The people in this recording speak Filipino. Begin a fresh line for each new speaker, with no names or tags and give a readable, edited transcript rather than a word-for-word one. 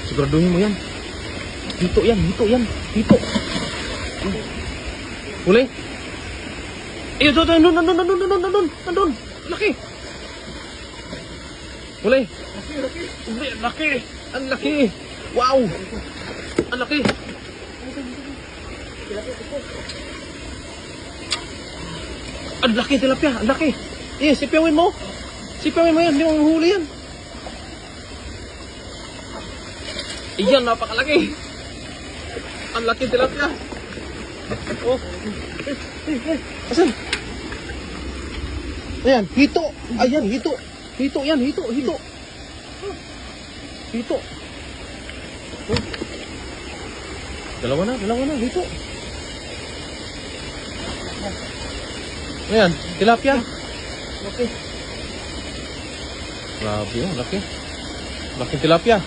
Siguraduhin mo yan. Hito yan, hito yan. Hito. Huli. Ayun, nandun. Laki. Huli. Laki. Ang laki. Wow. Ang laki. Ang laki tilapia, ang laki. Sipyawin mo. Sipyawin mo yan, hindi mo mahuli yan. Iyan, napakalaki. Ang laki tilapia. Oh. Asan? Ayan, hito. Ayan, hito. Hito yan, hito. Hito. Oh. Dalawa na, hito. Ayan, tilapia. Laki. Grabe yun, laki. Laking tilapia.